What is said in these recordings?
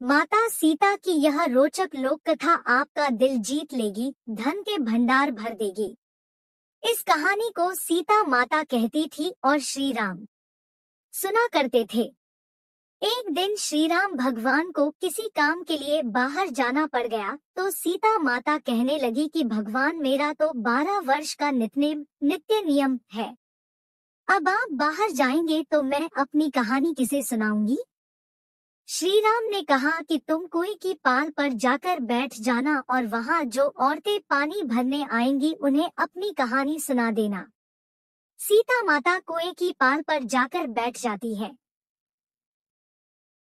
माता सीता की यह रोचक लोक कथा आपका दिल जीत लेगी, धन के भंडार भर देगी। इस कहानी को सीता माता कहती थी और श्री राम सुना करते थे। एक दिन श्री राम भगवान को किसी काम के लिए बाहर जाना पड़ गया तो सीता माता कहने लगी कि भगवान मेरा तो 12 वर्ष का नित्य नियम है। अब आप बाहर जाएंगे तो मैं अपनी कहानी किसे सुनाऊंगी? श्री राम ने कहा कि तुम कुएं की पाल पर जाकर बैठ जाना और वहां जो औरतें पानी भरने आएंगी उन्हें अपनी कहानी सुना देना। सीता माता कुएं की पाल पर जाकर बैठ जाती है।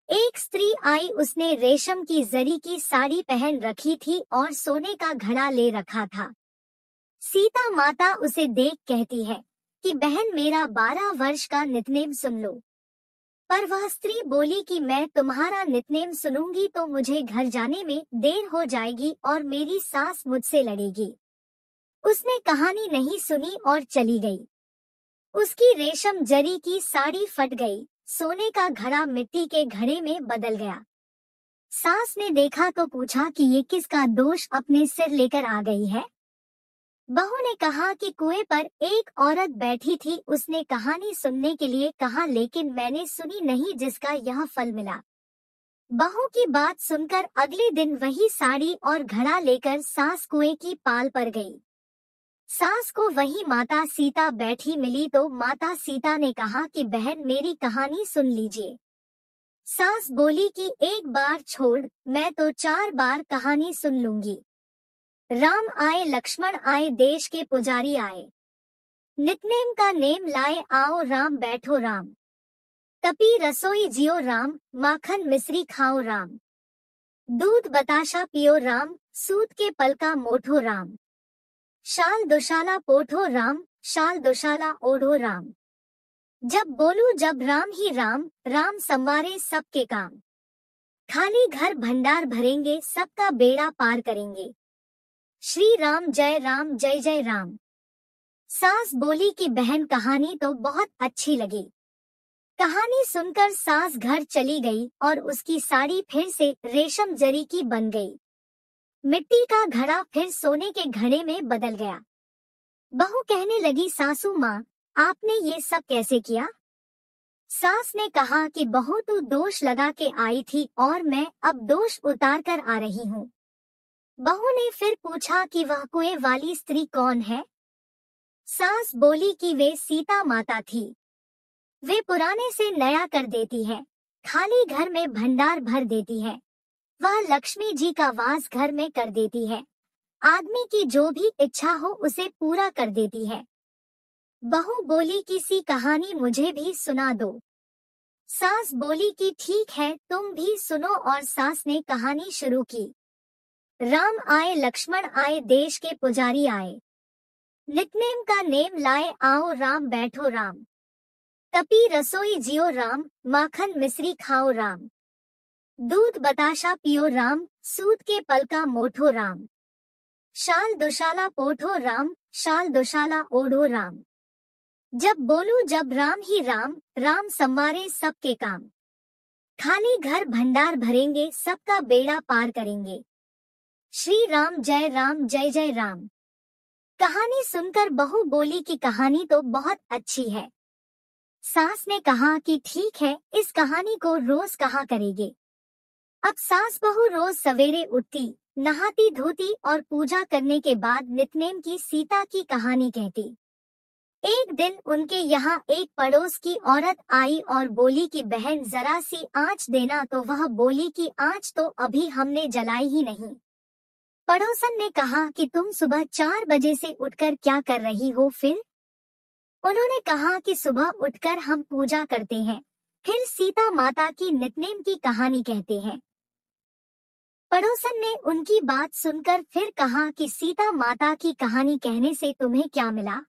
एक स्त्री आई, उसने रेशम की जरी की साड़ी पहन रखी थी और सोने का घड़ा ले रखा था। सीता माता उसे देख कहती है कि बहन मेरा 12 वर्ष का नितनेम सुन लो। पर वह स्त्री बोली कि मैं तुम्हारा नितनेम सुनूंगी तो मुझे घर जाने में देर हो जाएगी और मेरी सास मुझसे लड़ेगी। उसने कहानी नहीं सुनी और चली गई। उसकी रेशम जरी की साड़ी फट गई, सोने का घड़ा मिट्टी के घड़े में बदल गया। सास ने देखा तो पूछा कि ये किसका दोष अपने सिर लेकर आ गई है? बहू ने कहा कि कुएं पर एक औरत बैठी थी, उसने कहानी सुनने के लिए कहा लेकिन मैंने सुनी नहीं जिसका यह फल मिला। बहू की बात सुनकर अगले दिन वही साड़ी और घड़ा लेकर सास कुएं की पाल पर गई। सास को वही माता सीता बैठी मिली तो माता सीता ने कहा कि बहन मेरी कहानी सुन लीजिए। सास बोली कि एक बार छोड़, मैं तो 4 बार कहानी सुन लूंगी। राम आए लक्ष्मण आए देश के पुजारी आए, नितनेम का नेम लाए आओ राम बैठो राम। तपी रसोई जियो राम, माखन मिश्री खाओ राम। दूध बताशा पियो राम, सूत के पलका मोठो राम। शाल दुशाला पोठो राम, शाल दुशाला ओढ़ो राम। जब बोलू जब राम ही राम, राम संवारे सबके काम। खाली घर भंडार भरेंगे, सबका बेड़ा पार करेंगे। श्री राम जय जय राम। सास बोली कि बहन कहानी तो बहुत अच्छी लगी। कहानी सुनकर सास घर चली गई और उसकी साड़ी फिर से रेशम जरी की बन गई। मिट्टी का घड़ा फिर सोने के घड़े में बदल गया। बहू कहने लगी सासू माँ, आपने ये सब कैसे किया? सास ने कहा कि बहू तू दोष लगा के आई थी और मैं अब दोष उतार कर आ रही हूँ। बहू ने फिर पूछा कि वह कुएं वाली स्त्री कौन है? सास बोली कि वे सीता माता थी। वे पुराने से नया कर देती है, खाली घर में भंडार भर देती है। वह लक्ष्मी जी का वास घर में कर देती है। आदमी की जो भी इच्छा हो उसे पूरा कर देती है। बहू बोली कि सी कहानी मुझे भी सुना दो। सास बोली कि ठीक है तुम भी सुनो और सास ने कहानी शुरू की। राम आए लक्ष्मण आए देश के पुजारी आए, नितनेम का नेम लाए आओ राम बैठो राम। तपी रसोई जियो राम, माखन मिश्री खाओ राम। दूध बताशा पियो राम, सूत के पलका मोठो राम। शाल दुशाला पोठो राम, शाल दुशाला ओढ़ो राम। जब बोलू जब राम ही राम, राम संवारे सबके काम। खाली घर भंडार भरेंगे, सबका बेड़ा पार करेंगे। श्री राम जय जय राम। कहानी सुनकर बहू बोली कि कहानी तो बहुत अच्छी है। सास ने कहा कि ठीक है, इस कहानी को रोज कहा करेंगे। अब सास बहू रोज सवेरे उठती, नहाती धोती और पूजा करने के बाद नितनेम की सीता की कहानी कहती। एक दिन उनके यहाँ एक पड़ोस की औरत आई और बोली कि बहन जरा सी आँच देना, तो वह बोली कि आँच तो अभी हमने जलाई ही नहीं। पड़ोसन ने कहा कि तुम सुबह 4 बजे से उठकर क्या कर रही हो फिर? उन्होंने कहा कि सुबह उठकर हम पूजा करते हैं, फिर सीता माता की नितनेम की कहानी कहते हैं। पड़ोसन ने उनकी बात सुनकर फिर कहा कि सीता माता की कहानी कहने से तुम्हें क्या मिला?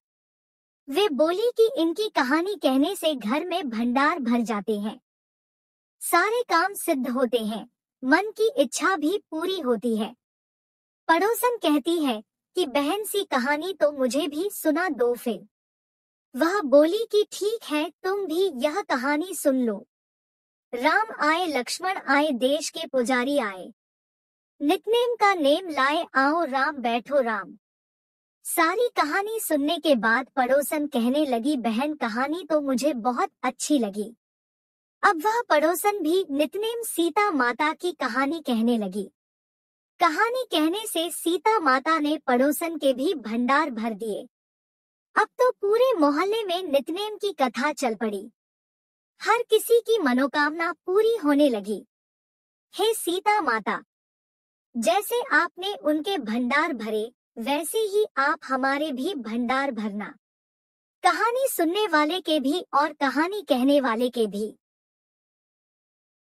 वे बोली कि इनकी कहानी कहने से घर में भंडार भर जाते हैं, सारे काम सिद्ध होते हैं, मन की इच्छा भी पूरी होती है। पड़ोसन कहती है कि बहन सी कहानी तो मुझे भी सुना दो फिर। वह बोली कि ठीक है तुम भी यह कहानी सुन लो। राम आए लक्ष्मण आए देश के पुजारी आए। नितनेम का नेम लाए आओ राम बैठो राम। सारी कहानी सुनने के बाद पड़ोसन कहने लगी बहन कहानी तो मुझे बहुत अच्छी लगी। अब वह पड़ोसन भी नितनेम सीता माता की कहानी कहने लगी। कहानी कहने से सीता माता ने पड़ोसन के भी भंडार भर दिए। अब तो पूरे मोहल्ले में नितनेम की कथा चल पड़ी। हर किसी की मनोकामना पूरी होने लगी। हे सीता माता, जैसे आपने उनके भंडार भरे वैसे ही आप हमारे भी भंडार भरना। कहानी सुनने वाले के भी और कहानी कहने वाले के भी।